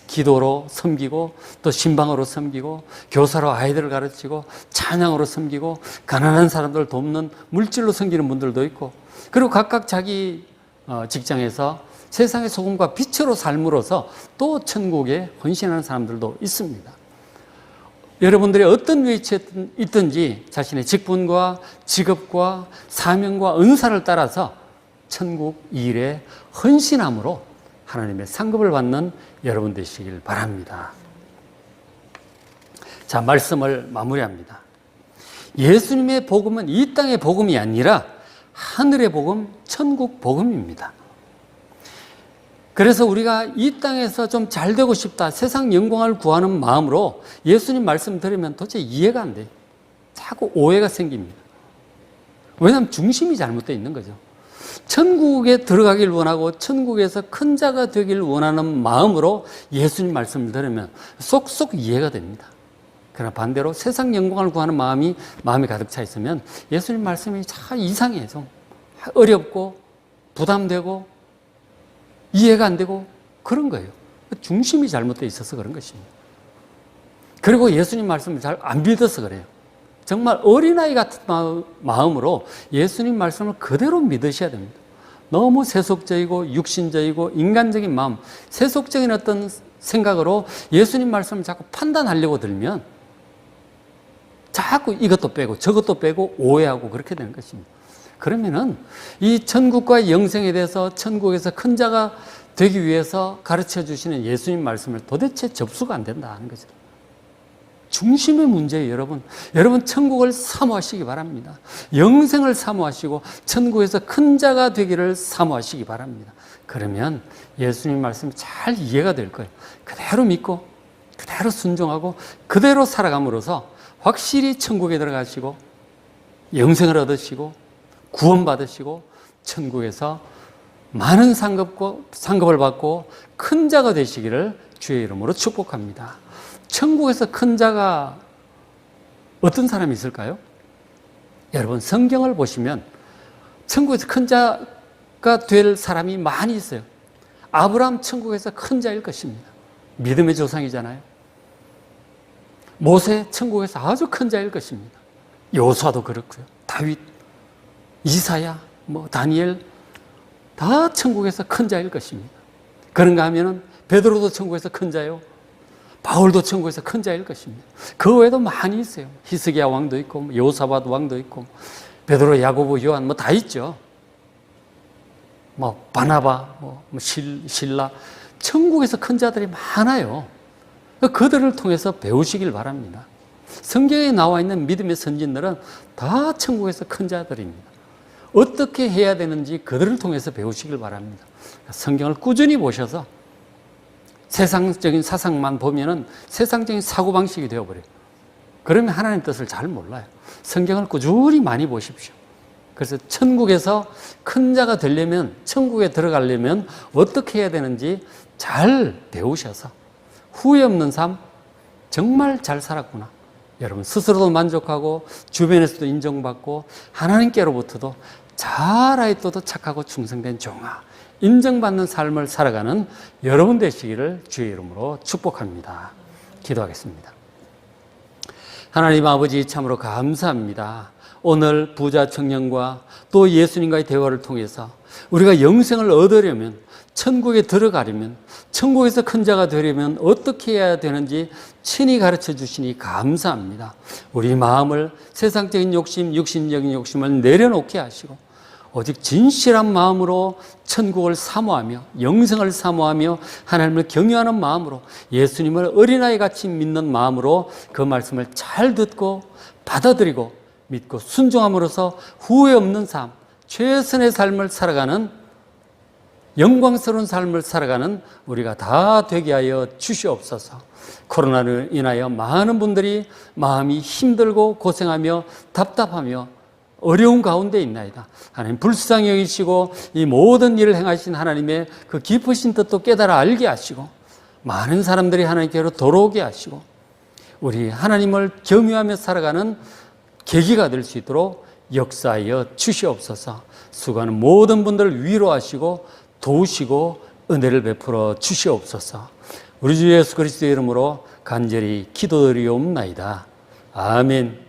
기도로 섬기고, 또 신방으로 섬기고, 교사로 아이들을 가르치고, 찬양으로 섬기고, 가난한 사람들을 돕는 물질로 섬기는 분들도 있고, 그리고 각각 자기 직장에서 세상의 소금과 빛으로 삶으로써 또 천국에 헌신하는 사람들도 있습니다. 여러분들이 어떤 위치에 있든지 자신의 직분과 직업과 사명과 은사를 따라서 천국 일에 헌신함으로 하나님의 상급을 받는 여러분 되시길 바랍니다. 자, 말씀을 마무리합니다. 예수님의 복음은 이 땅의 복음이 아니라 하늘의 복음, 천국 복음입니다. 그래서 우리가 이 땅에서 좀 잘 되고 싶다, 세상 영광을 구하는 마음으로 예수님 말씀 들으면 도대체 이해가 안 돼요. 자꾸 오해가 생깁니다. 왜냐하면 중심이 잘못되어 있는 거죠. 천국에 들어가길 원하고 천국에서 큰 자가 되길 원하는 마음으로 예수님 말씀을 들으면 쏙쏙 이해가 됩니다. 그러나 반대로 세상 영광을 구하는 마음에 가득 차 있으면 예수님 말씀이 참 이상해요. 좀 어렵고 부담되고 이해가 안 되고 그런 거예요. 중심이 잘못되어 있어서 그런 것입니다. 그리고 예수님 말씀을 잘 안 믿어서 그래요. 정말 어린아이 같은 마음으로 예수님 말씀을 그대로 믿으셔야 됩니다. 너무 세속적이고 육신적이고 인간적인 마음, 세속적인 어떤 생각으로 예수님 말씀을 자꾸 판단하려고 들면 자꾸 이것도 빼고 저것도 빼고 오해하고 그렇게 되는 것입니다. 그러면은 이 천국과 영생에 대해서 천국에서 큰 자가 되기 위해서 가르쳐 주시는 예수님 말씀을 도대체 접수가 안 된다는 거죠. 중심의 문제예요, 여러분. 여러분 천국을 사모하시기 바랍니다. 영생을 사모하시고 천국에서 큰 자가 되기를 사모하시기 바랍니다. 그러면 예수님 말씀이 잘 이해가 될 거예요. 그대로 믿고 그대로 순종하고 그대로 살아감으로써 확실히 천국에 들어가시고 영생을 얻으시고 구원받으시고 천국에서 많은 상급을 받고 큰 자가 되시기를 주의 이름으로 축복합니다. 천국에서 큰 자가 어떤 사람이 있을까요? 여러분 성경을 보시면 천국에서 큰 자가 될 사람이 많이 있어요. 아브라함 천국에서 큰 자일 것입니다. 믿음의 조상이잖아요. 모세 천국에서 아주 큰 자일 것입니다. 요수아도 그렇고요. 다윗, 이사야, 다니엘 다 천국에서 큰 자일 것입니다. 그런가 하면은 베드로도 천국에서 큰 자요. 바울도 천국에서 큰 자일 것입니다. 그 외에도 많이 있어요. 히스기야 왕도 있고 여호사밧 왕도 있고 베드로, 야고보, 요한 다 있죠. 바나바, 실라 천국에서 큰 자들이 많아요. 그들을 통해서 배우시길 바랍니다. 성경에 나와 있는 믿음의 선진들은 다 천국에서 큰 자들입니다. 어떻게 해야 되는지 그들을 통해서 배우시길 바랍니다. 성경을 꾸준히 보셔서 세상적인 사상만 보면은 세상적인 사고방식이 되어버려요. 그러면 하나님 뜻을 잘 몰라요. 성경을 꾸준히 많이 보십시오. 그래서 천국에서 큰 자가 되려면, 천국에 들어가려면 어떻게 해야 되는지 잘 배우셔서 후회 없는 삶, 정말 잘 살았구나, 여러분 스스로도 만족하고 주변에서도 인정받고 하나님께로부터도 잘하였도도 착하고 충성된 종아, 인정받는 삶을 살아가는 여러분 되시기를 주의 이름으로 축복합니다. 기도하겠습니다. 하나님 아버지, 참으로 감사합니다. 오늘 부자 청년과 또 예수님과의 대화를 통해서 우리가 영생을 얻으려면, 천국에 들어가려면, 천국에서 큰 자가 되려면 어떻게 해야 되는지 친히 가르쳐 주시니 감사합니다. 우리 마음을 세상적인 욕심, 육신적인 욕심을 내려놓게 하시고 오직 진실한 마음으로 천국을 사모하며 영생을 사모하며 하나님을 경외하는 마음으로, 예수님을 어린아이같이 믿는 마음으로 그 말씀을 잘 듣고 받아들이고 믿고 순종함으로써 후회 없는 삶, 최선의 삶을 살아가는, 영광스러운 삶을 살아가는 우리가 다 되게 하여 주시옵소서. 코로나로 인하여 많은 분들이 마음이 힘들고 고생하며 답답하며 어려운 가운데 있나이다. 하나님 불쌍히 여기시고 이 모든 일을 행하신 하나님의 그 깊으신 뜻도 깨달아 알게 하시고 많은 사람들이 하나님께로 돌아오게 하시고 우리 하나님을 경외하며 살아가는 계기가 될 수 있도록 역사하여 주시옵소서. 수고하는 모든 분들을 위로하시고 도우시고 은혜를 베풀어 주시옵소서. 우리 주 예수 그리스도의 이름으로 간절히 기도드리옵나이다. 아멘.